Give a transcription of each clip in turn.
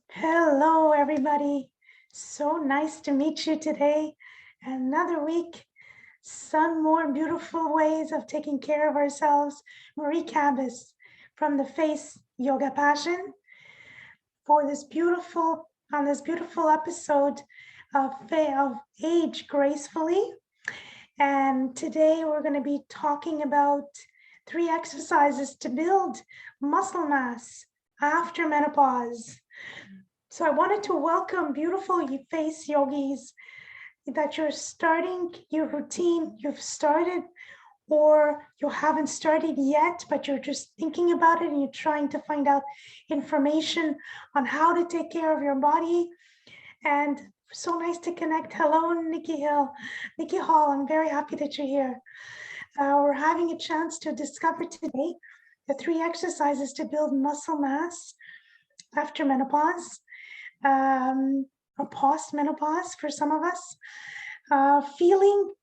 Hello, everybody. So nice to meet you today. Another week, some more beautiful ways of taking care of ourselves. Marie Cabas from the Face Yoga Passion for this beautiful episode of Age Gracefully. And today we're going to be talking about 3 exercises to build muscle mass after menopause. So I wanted to welcome beautiful face yogis that you're starting your routine, you've started, or you haven't started yet, but you're just thinking about it and you're trying to find out information on how to take care of your body. And so nice to connect. Hello, Nikki Hall. I'm very happy that you're here. We're having a chance to discover today the 3 exercises to build muscle mass after menopause. Or post-menopause for some of us, feeling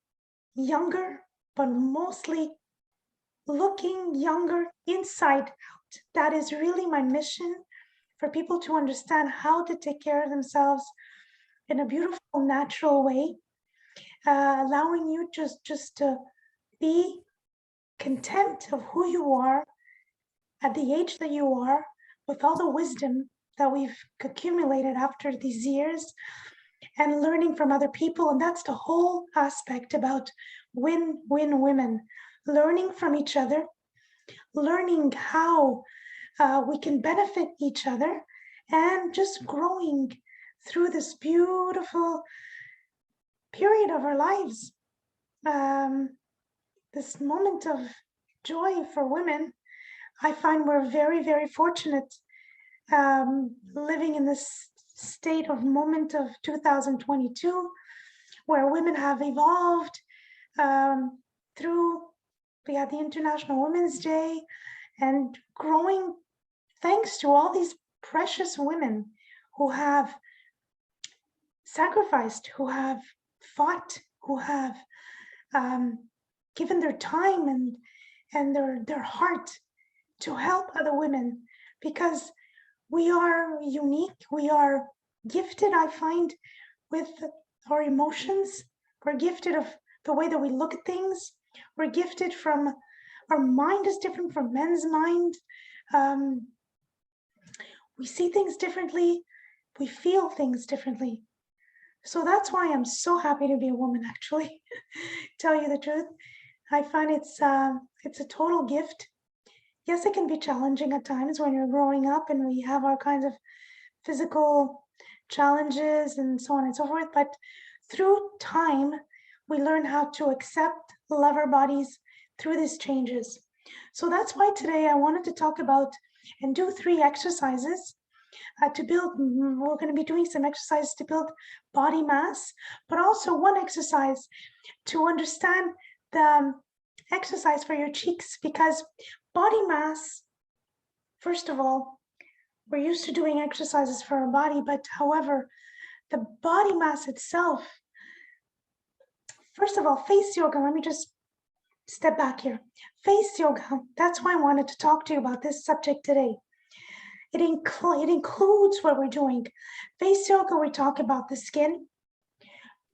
younger, but mostly looking younger inside out. That is really my mission, for people to understand how to take care of themselves in a beautiful, natural way, allowing you just to be content of who you are at the age that you are, with all the wisdom that we've accumulated after these years, and learning from other people. And that's the whole aspect about win-win women, learning from each other, learning how we can benefit each other, and just growing through this beautiful period of our lives. This moment of joy for women, I find we're very, very fortunate, living in this state of moment of 2022, where women have evolved through, we had the International Women's Day, and growing thanks to all these precious women who have sacrificed, who have fought, who have given their time and their heart to help other women, because we are unique, we are gifted, I find, with our emotions. We're gifted of the way that we look at things. We're gifted from, our mind is different from men's mind. We see things differently. We feel things differently. So that's why I'm so happy to be a woman, actually. Tell you the truth, I find it's a total gift. Yes, it can be challenging at times when you're growing up and we have our kinds of physical challenges and so on and so forth, but through time, we learn how to accept, love our bodies through these changes. So that's why today I wanted to talk about and do 3 exercises to build. We're going to be doing some exercises to build body mass, but also one exercise to understand the exercise for your cheeks, because body mass, first of all, we're used to doing exercises for our body, but however, the body mass itself, first of all, face yoga, let me just step back here. Face yoga, that's why I wanted to talk to you about this subject today. It includes what we're doing. Face yoga, we talk about the skin.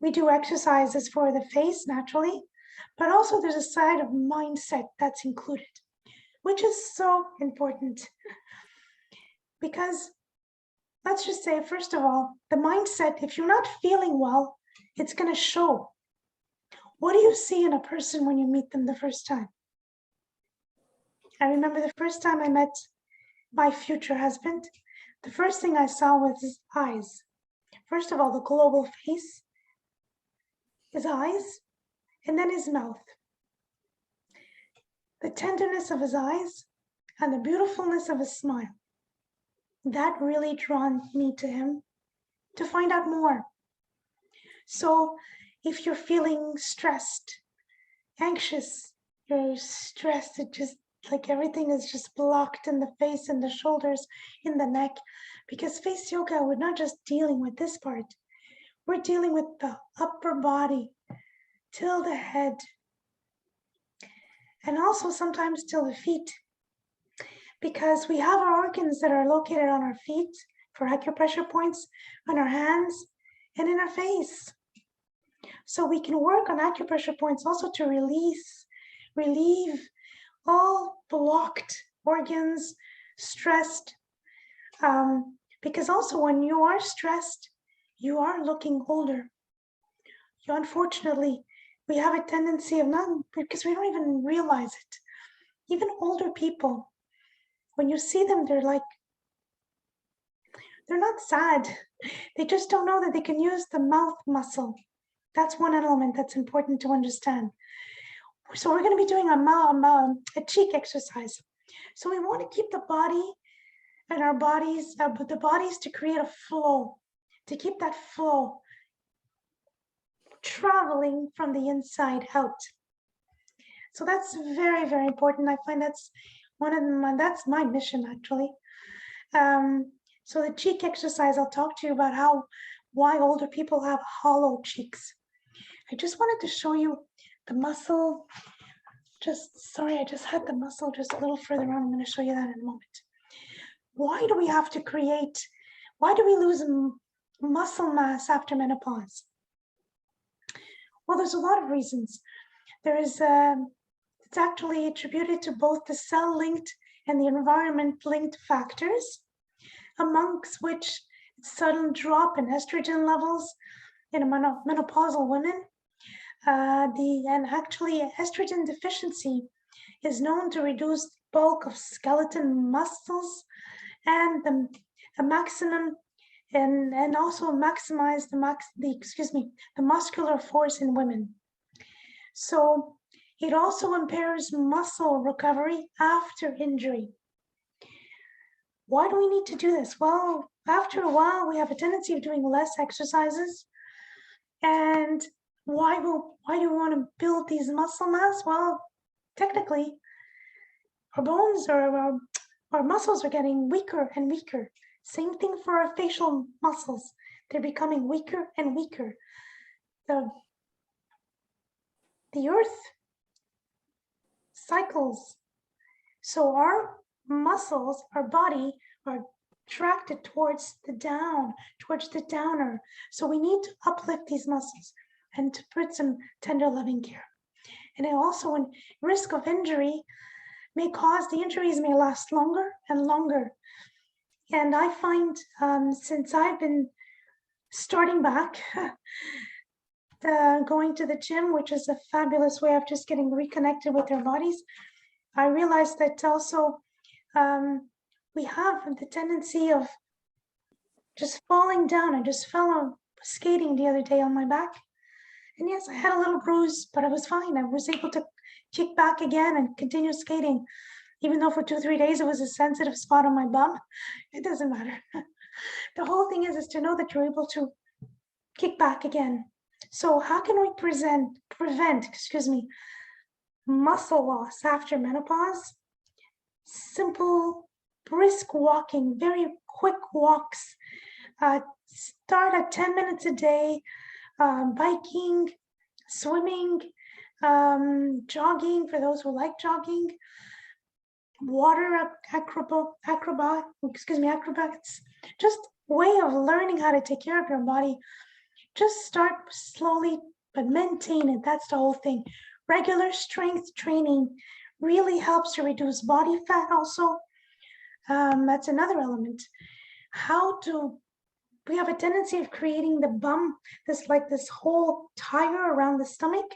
We do exercises for the face naturally, but also there's a side of mindset that's included, which is so important. Because let's just say, first of all, the mindset, if you're not feeling well, it's going to show. What do you see in a person when you meet them the first time? I remember the first time I met my future husband, the first thing I saw was his eyes. First of all, the global face, his eyes, and then his mouth. The tenderness of his eyes and the beautifulness of his smile. That really drawn me to him to find out more. So if you're feeling stressed, anxious, you're stressed, it just like everything is just blocked in the face and the shoulders, in the neck, because face yoga, we're not just dealing with this part. We're dealing with the upper body till the head, and also sometimes till the feet, because we have our organs that are located on our feet, for acupressure points on our hands and in our face. So we can work on acupressure points also to relieve all blocked organs, stressed. Because also when you are stressed, you are looking older. Unfortunately, we have a tendency of not, because we don't even realize it. Even older people, when you see them, they're not sad. They just don't know that they can use the mouth muscle. That's one element that's important to understand. So we're going to be doing a cheek exercise. So we want to keep the body and our bodies, the bodies to create a flow, to keep that flow traveling from the inside out. So that's very, very important. I find that's that's my mission actually. So the cheek exercise, I'll talk to you about why older people have hollow cheeks. I just wanted to show you the muscle. Sorry, I just had the muscle just a little further on. I'm going to show you that in a moment. Why do we lose muscle mass after menopause? Well, there's a lot of reasons. It's actually attributed to both the cell-linked and the environment-linked factors, amongst which sudden drop in estrogen levels in menopausal women. And actually estrogen deficiency is known to reduce the bulk of skeleton muscles and the maximum and also maximize the muscular force in women. So it also impairs muscle recovery after injury. Why do we need to do this? Well, after a while, we have a tendency of doing less exercises. And why do we want to build these muscle mass? Well, technically, our bones or our muscles are getting weaker and weaker. Same thing for our facial muscles. They're becoming weaker and weaker. The earth cycles. So our muscles, our body, are attracted towards the downer. So we need to uplift these muscles and to put some tender loving care. And it also, when risk of injury the injuries may last longer and longer. And I find since I've been starting back, going to the gym, which is a fabulous way of just getting reconnected with their bodies, I realized that also we have the tendency of just falling down. I just fell on skating the other day on my back. And yes, I had a little bruise, but I was fine. I was able to kick back again and continue skating. Even though for 2-3 days it was a sensitive spot on my bum, it doesn't matter. The whole thing is to know that you're able to kick back again. So how can we prevent muscle loss after menopause? Simple, brisk walking, very quick walks. Start at 10 minutes a day, biking, swimming, jogging for those who like jogging, water acrobats, just way of learning how to take care of your body. Just start slowly, but maintain it. That's the whole thing. Regular strength training really helps to reduce body fat also. That's another element. We have a tendency of creating the bum, this whole tire around the stomach.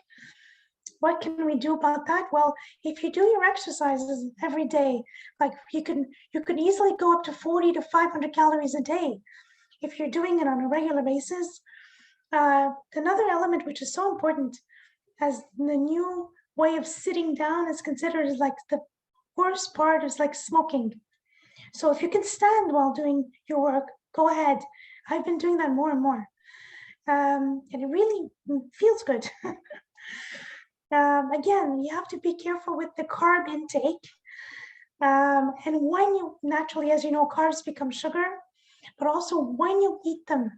What can we do about that? Well, if you do your exercises every day, like you can easily go up to 40 to 500 calories a day if you're doing it on a regular basis. Another element which is so important, as the new way of sitting down is considered as like the worst part is like smoking. So if you can stand while doing your work, go ahead. I've been doing that more and more. And it really feels good. Again, you have to be careful with the carb intake. And when you naturally, as you know, carbs become sugar, but also when you eat them.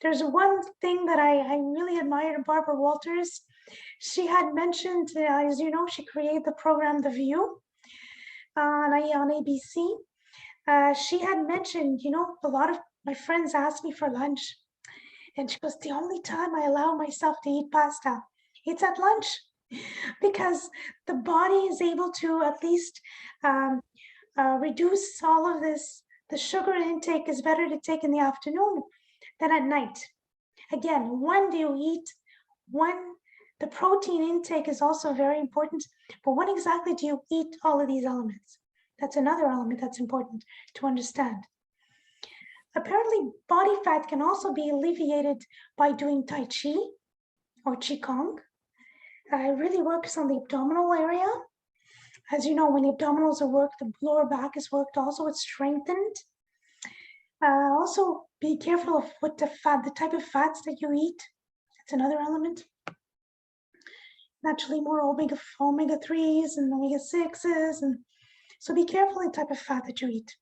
There's one thing that I really admired Barbara Walters. She had mentioned, as you know, she created the program The View on ABC. She had mentioned, a lot of my friends asked me for lunch, and she goes, the only time I allow myself to eat pasta, it's at lunch, because the body is able to at least um, reduce all of this. The sugar intake is better to take in the afternoon than at night. Again, when do you eat? When the protein intake is also very important, but when exactly do you eat all of these elements? That's another element that's important to understand. Apparently, body fat can also be alleviated by doing Tai Chi or Qigong. It really works on the abdominal area. As you know, when the abdominals are worked, the lower back is worked also, it's strengthened. Also, be careful of what the type of fats that you eat. That's another element. Naturally, more omega-3s and omega-6s, and so be careful the type of fat that you eat.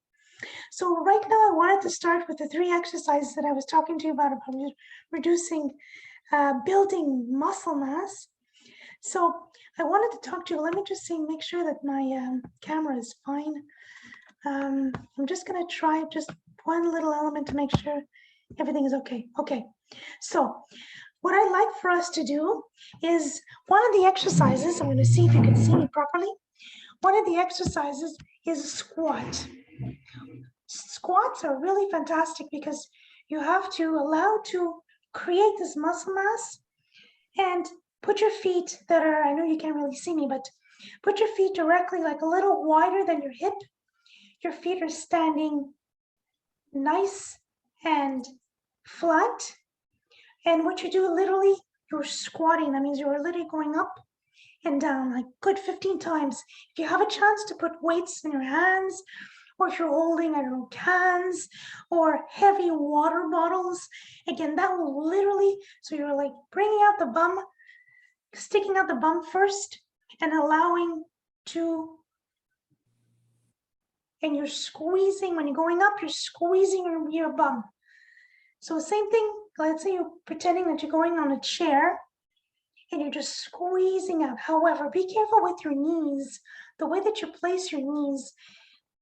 So right now, I wanted to start with the 3 exercises that I was talking to you about reducing, building muscle mass. So I wanted to talk to you. Let me just see, make sure that my camera is fine. I'm just going to try just one little element to make sure everything is okay. Okay, so what I'd like for us to do is one of the exercises, I'm going to see if you can see me properly. One of the exercises is a squat. Squats are really fantastic because you have to allow to create this muscle mass and put your feet that are, I know you can't really see me, but put your feet directly like a little wider than your hip. Your feet are standing nice and flat. And what you do literally, you're squatting. That means you're literally going up and down like good 15 times. If you have a chance to put weights in your hands, or if you're holding, I don't know, cans or heavy water bottles, again, that will literally, so you're like bringing out the bum, sticking out the bum first and allowing to, and you're squeezing, when you're going up, you're squeezing your bum. So same thing, let's say you're pretending that you're going on a chair and you're just squeezing out. However, be careful with your knees. The way that you place your knees,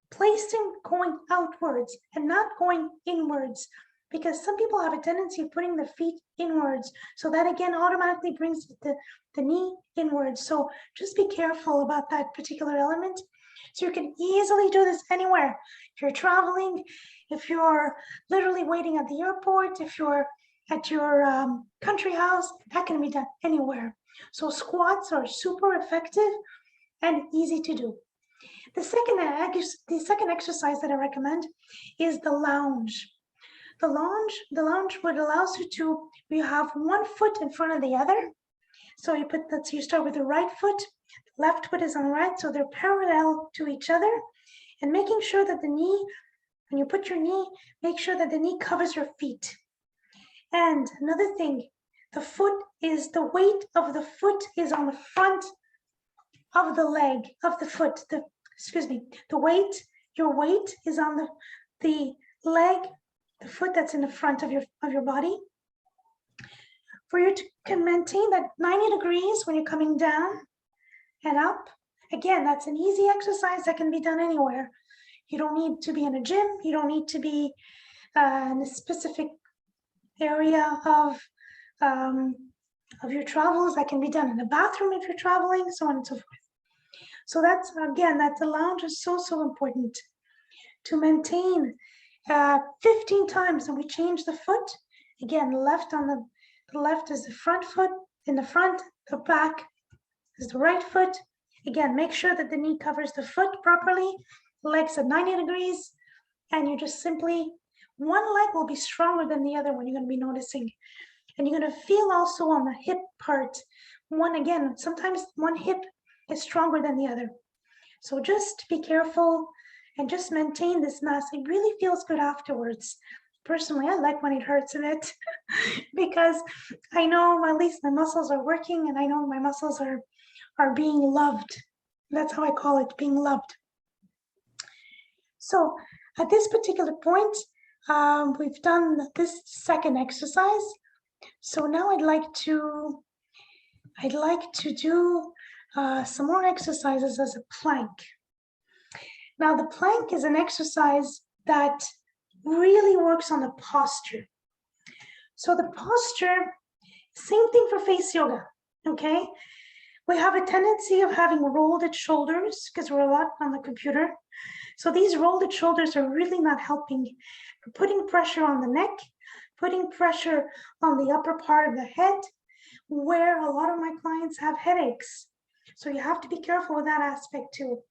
place them going outwards and not going inwards, because some people have a tendency of putting their feet inwards. So that again automatically brings the knee inwards. So just be careful about that particular element. So you can easily do this anywhere. If you're traveling, if you're literally waiting at the airport, if you're at your country house, that can be done anywhere. So squats are super effective and easy to do. The second exercise that I recommend is the lounge. The lounge would allows you to, you have one foot in front of the other. So you start with the right foot, left foot is on the right, so they're parallel to each other, and making sure that the knee, when you put your knee, make sure that the knee covers your feet. And another thing, the weight of the foot is on the front of the leg, of the foot, your weight is on the leg, the foot that's in the front of your body. For you to can maintain that 90 degrees when you're coming down and up. Again, that's an easy exercise that can be done anywhere. You don't need to be in a gym. You don't need to be in a specific area of your travels. That can be done in the bathroom if you're traveling, so on and so forth. So that's, again, that the lounge is so, so important to maintain 15 times. And we change the foot. Again, the left is the front foot in the front, the back is the right foot. Again, make sure that the knee covers the foot properly, legs at 90 degrees, and you just simply, one leg will be stronger than the other one, you're going to be noticing. And you're going to feel also on the hip part. Sometimes one hip is stronger than the other. So just be careful and just maintain this mass. It really feels good afterwards. Personally, I like when it hurts a bit because I know at least my muscles are working and I know my muscles are being loved. That's how I call it, being loved. So at this particular point, we've done this second exercise. So now I'd like to do some more exercises as a plank. Now, the plank is an exercise that really works on the posture. So the posture, same thing for face yoga, okay? We have a tendency of having rolled shoulders because we're a lot on the computer. So these rolled shoulders are really not helping. We're putting pressure on the neck, putting pressure on the upper part of the head, where a lot of my clients have headaches. So you have to be careful with that aspect too.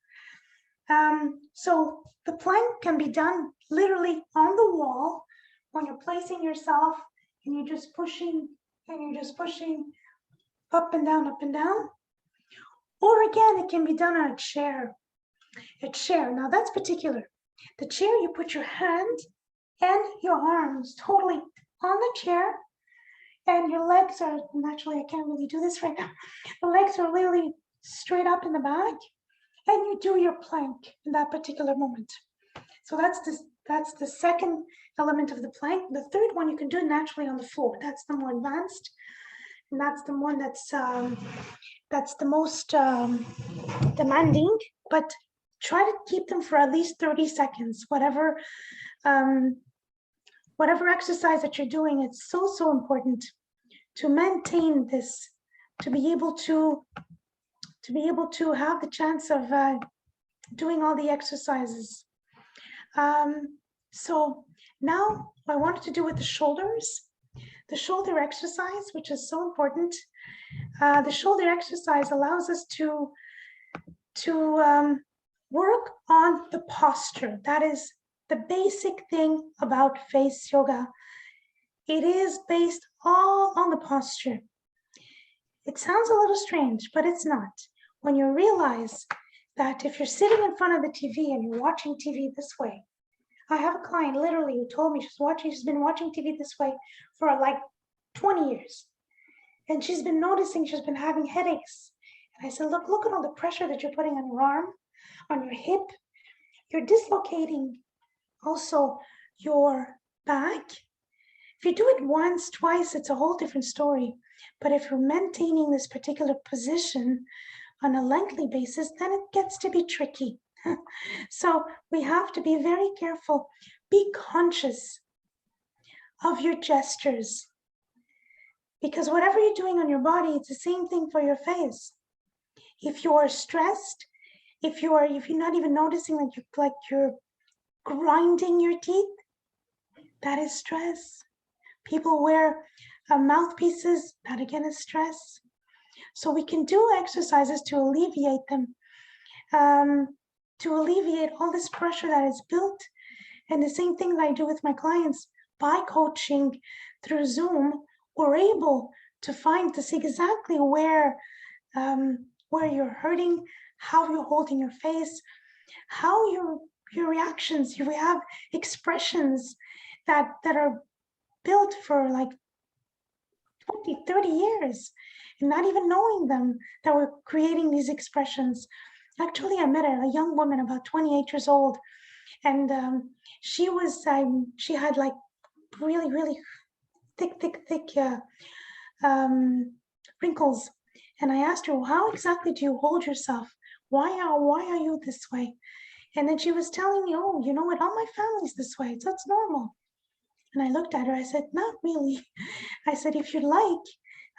So the plank can be done literally on the wall when you're placing yourself and you're just pushing up and down, up and down. Or again, it can be done on a chair. Now that's particular. The chair, you put your hand and your arms totally on the chair, and your legs are, naturally, I can't really do this right now. The legs are literally straight up in the back, and you do your plank in that particular moment. So that's the second element of the plank. The third one you can do naturally on the floor. That's the more advanced, and that's the one that's the most demanding. But try to keep them for at least 30 seconds. Whatever exercise that you're doing, it's so important to maintain this, to be able to have the chance of doing all the exercises. So now I wanted to do with the shoulders, the shoulder exercise, which is so important. The shoulder exercise allows us to work on the posture. That is the basic thing about face yoga. It is based all on the posture. It sounds a little strange, but it's not. When you realize that if you're sitting in front of the TV and you're watching TV this way, I have a client literally who told me she's been watching TV this way for like 20 years. And she's been noticing she's been having headaches. And I said, look at all the pressure that you're putting on your arm, on your hip. You're dislocating also your back. If you do it once, twice, it's a whole different story. But if you're maintaining this particular position on a lengthy basis, then it gets to be tricky. So we have to be very careful. Be conscious of your gestures, because whatever you're doing on your body, it's the same thing for your face. If you are stressed, if you're not even noticing that you're grinding your teeth, that is stress. People wear mouthpieces, that again is stress. So we can do exercises to alleviate them, to alleviate all this pressure that is built. And the same thing that I do with my clients, by coaching through Zoom, we're able to see exactly where you're hurting, how you're holding your face, how your reactions, we have expressions that are built for like 20, 30 years, and not even knowing them, that we're creating these expressions. Actually, I met a young woman about 28 years old, and she had like really thick wrinkles. And I asked her, well, how exactly do you hold yourself? Why are you this way? And then she was telling me, oh, you know what, all my family's this way, so it's normal. And I looked at her, I said, not really. I said, if you'd like,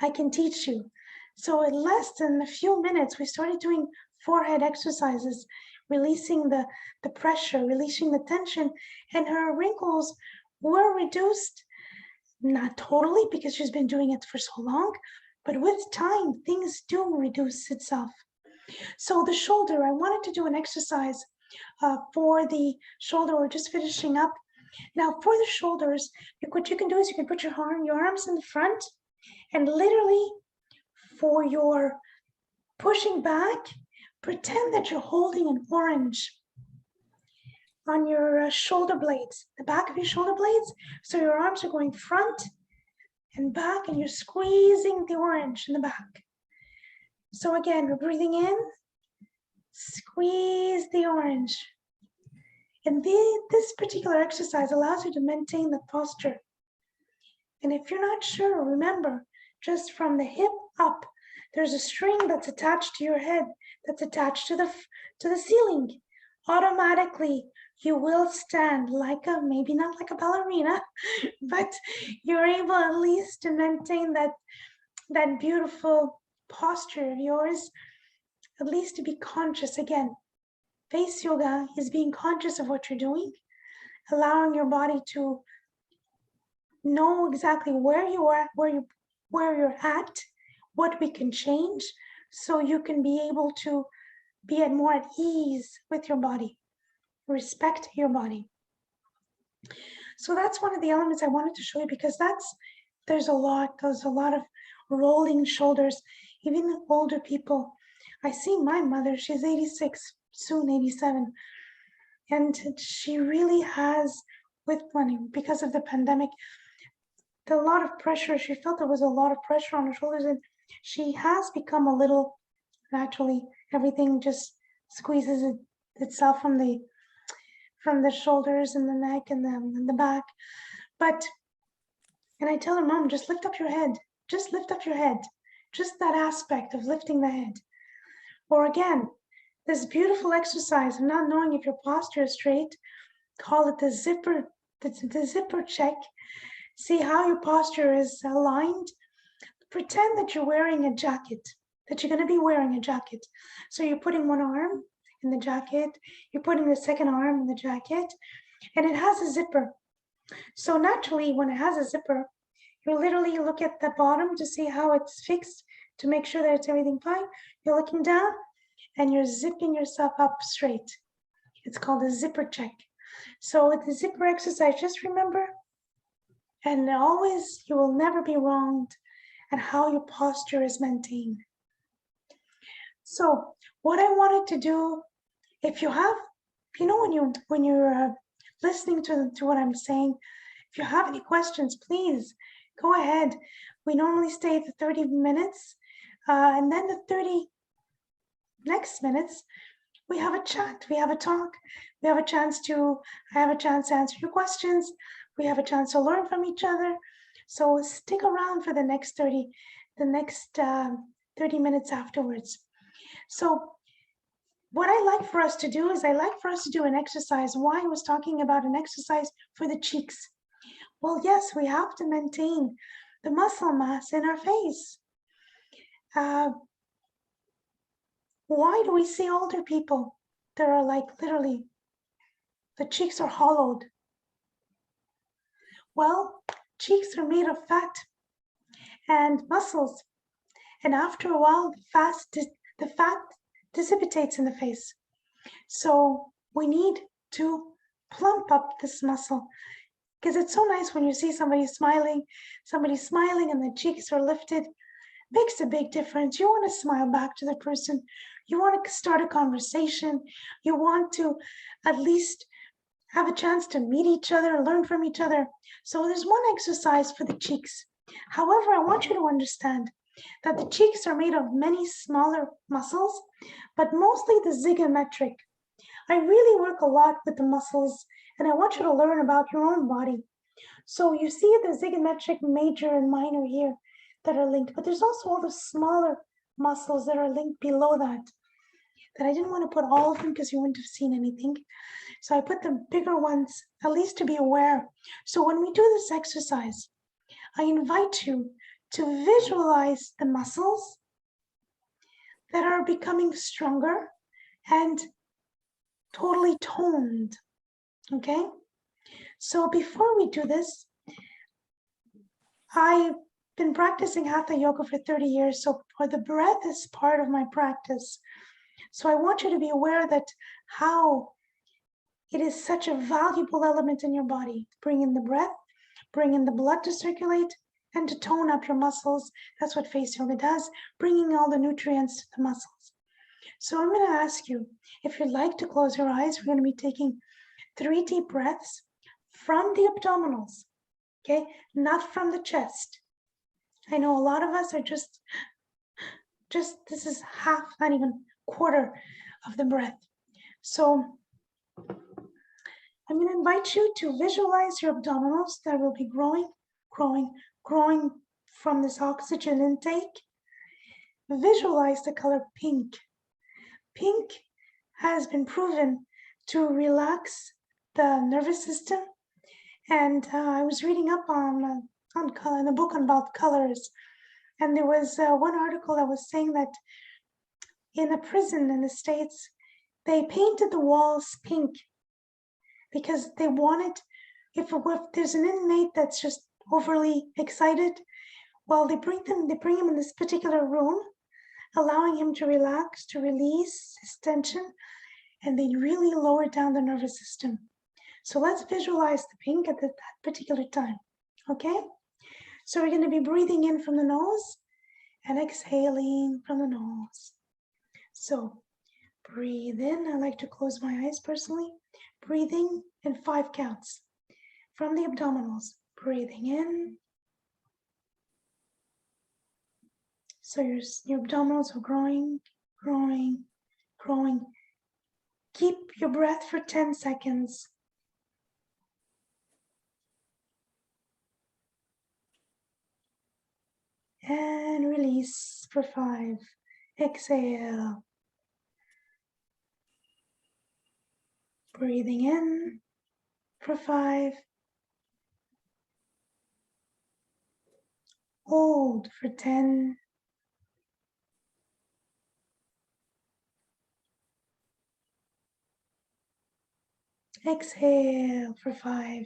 I can teach you. So in less than a few minutes, we started doing forehead exercises, releasing the pressure, releasing the tension, and her wrinkles were reduced. Not totally, because she's been doing it for so long, but with time, things do reduce itself. So the shoulder, I wanted to do an exercise for the shoulder. We're just finishing up. Now for the shoulders, what you can do is you can put your arms in the front, and literally for your pushing back, pretend that you're holding an orange on your shoulder blades, the back of your shoulder blades. So your arms are going front and back, and you're squeezing the orange in the back. So again, we're breathing in, squeeze the orange. And this particular exercise allows you to maintain the posture. And if you're not sure, remember, just from the hip up, there's a string that's attached to your head, that's attached to the ceiling. automatically you will stand like a, maybe not like a ballerina, but you're able at least to maintain that beautiful posture of yours, at least to be conscious again. Face yoga is being conscious of what you're doing, allowing your body to know exactly where you are, where you're at, what we can change, so you can be able to be more at ease with your body, respect your body. So that's one of the elements I wanted to show you, because there's a lot of rolling shoulders, even older people. I see my mother, she's 86, soon 87, and she really has, with money, because of the pandemic, a lot of pressure. She felt there was a lot of pressure on her shoulders, and she has become a little, naturally, everything just squeezes itself from the shoulders and the neck and the back. And I tell her, Mom, just lift up your head. Just lift up your head. Just that aspect of lifting the head. Or again, this beautiful exercise of not knowing if your posture is straight, call it the zipper check. See how your posture is aligned. Pretend that you're wearing a jacket, that you're going to be wearing a jacket. So you're putting one arm in the jacket, you're putting the second arm in the jacket, and it has a zipper. So naturally, when it has a zipper, you literally look at the bottom to see how it's fixed, to make sure that it's everything fine. You're looking down and you're zipping yourself up straight. It's called a zipper check. So with the zipper exercise, just remember, and always, you will never be wronged at how your posture is maintained. So what I wanted to do, if you have, when you're listening to what I'm saying, if you have any questions, please go ahead. We normally stay for 30 minutes, and then the 30 next minutes, we have a chat, we have a talk, we have a chance to, I have a chance to answer your questions, we have a chance to learn from each other. So stick around for the next 30 minutes afterwards. So what I like for us to do is I like for us to do an exercise. Why I was talking about an exercise for the cheeks. Well, yes, we have to maintain the muscle mass in our face. Why do we see older people that are like literally, the cheeks are hollowed? Well, cheeks are made of fat and muscles. And after a while, the fat dissipates in the face. So we need to plump up this muscle, because it's so nice when you see somebody smiling and the cheeks are lifted. Makes a big difference. You want to smile back to the person. You want to start a conversation. You want to at least have a chance to meet each other, learn from each other. So there's one exercise for the cheeks. However, I want you to understand that the cheeks are made of many smaller muscles, but mostly the zygomatic. I really work a lot with the muscles, and I want you to learn about your own body. So you see the zygomatic major and minor here that are linked, but there's also all the smaller muscles that are linked below that I didn't want to put all of them because you wouldn't have seen anything. So I put the bigger ones, at least to be aware. So when we do this exercise, I invite you to visualize the muscles that are becoming stronger and totally toned, okay? So before we do this, I've been practicing Hatha Yoga for 30 years, so the breath is part of my practice. So I want you to be aware that how it is such a valuable element in your body. Bring in the breath, bring in the blood to circulate, and to tone up your muscles. That's what face yoga does, bringing all the nutrients to the muscles. So I'm going to ask you, if you'd like to close your eyes, we're going to be taking 3 deep breaths from the abdominals, okay? Not from the chest. I know a lot of us are just this is half, not even quarter of the breath. So I'm going to invite you to visualize your abdominals that will be growing from this oxygen intake. Visualize the color pink. Pink has been proven to relax the nervous system. And I was reading up on color, in a book about colors, and there was one article that was saying that in a prison in the States, they painted the walls pink because they wanted, if there's an inmate that's just overly excited, well, they bring him in this particular room, allowing him to relax, to release his tension, and they really lower down the nervous system. So let's visualize the pink at that particular time, okay? So we're going to be breathing in from the nose and exhaling from the nose. So breathe in. I like to close my eyes personally. Breathing in 5 counts. From the abdominals, breathing in. So your abdominals are growing, growing, growing. Keep your breath for 10 seconds. And release for 5. Exhale. Breathing in for 5. Hold for 10. Exhale for 5.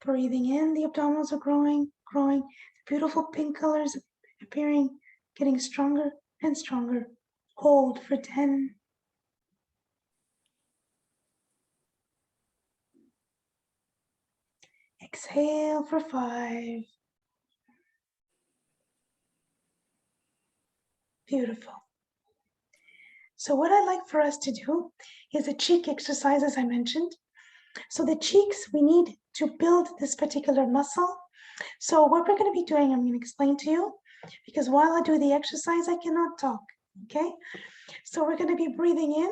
Breathing in, the abdominals are growing, growing. Beautiful pink colors appearing, getting stronger and stronger. Hold for 10. Exhale for 5. Beautiful. So what I'd like for us to do is a cheek exercise, as I mentioned. So the cheeks, we need to build this particular muscle. So what we're going to be doing, I'm going to explain to you, because while I do the exercise, I cannot talk, okay? So we're going to be breathing in,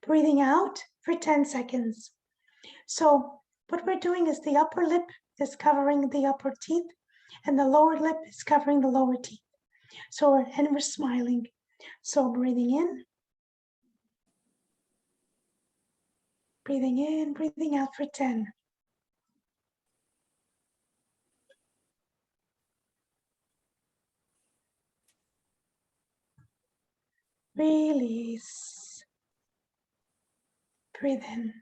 breathing out for 10 seconds. So what we're doing is the upper lip is covering the upper teeth, and the lower lip is covering the lower teeth. So, and we're smiling. So breathing in, breathing out for 10. Release. Breathe in.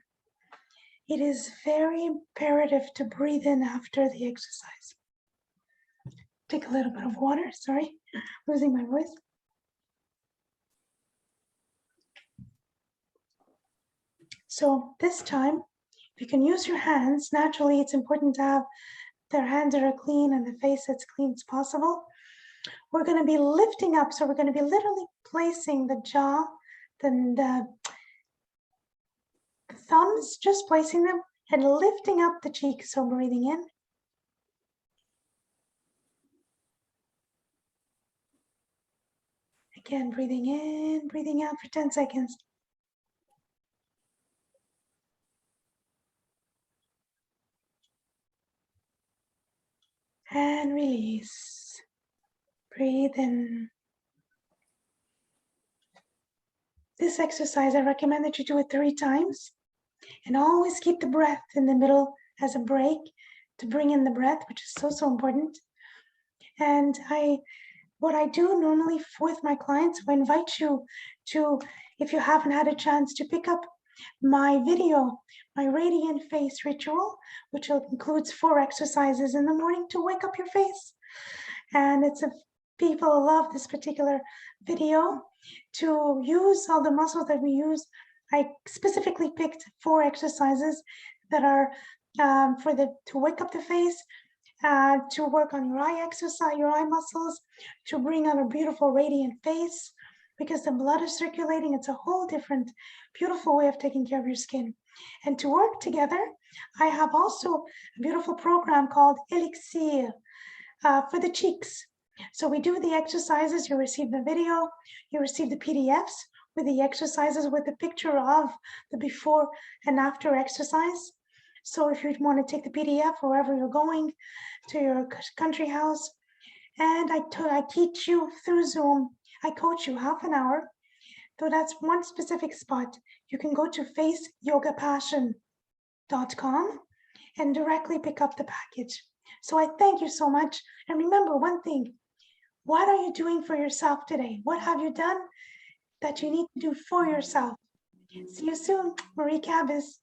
It is very imperative to breathe in after the exercise. Take a little bit of water, sorry, losing my voice. So this time, you can use your hands. Naturally, it's important to have their hands that are clean and the face as clean as possible. We're going to be lifting up, so we're going to be literally placing the jaw, the thumbs, just placing them and lifting up the cheeks. So breathing in. Again, breathing in, breathing out for 10 seconds. And release. Breathe in. This exercise, I recommend that you do it 3 times. And always keep the breath in the middle as a break to bring in the breath, which is so, so important. And what I do normally with my clients, I invite you to, if you haven't had a chance, to pick up my video, my Radiant Face Ritual, which includes 4 exercises in the morning to wake up your face. And people love this particular video to use all the muscles that we use. I specifically picked 4 exercises that are to wake up the face, to work on your eye exercise, your eye muscles, to bring out a beautiful radiant face, because the blood is circulating. It's a whole different, beautiful way of taking care of your skin. And to work together, I have also a beautiful program called Elixir for the cheeks. So we do the exercises, you receive the video, you receive the PDFs with the exercises with the picture of the before and after exercise. So if you want to take the PDF wherever you're going, to your country house, and I teach you through Zoom. I coach you half an hour So that's one specific spot. You can go to faceyogapassion.com and directly pick up the package. So I thank you so much. And remember one thing, what are you doing for yourself today? What have you done that you need to do for yourself? See you soon, Marie Cabas.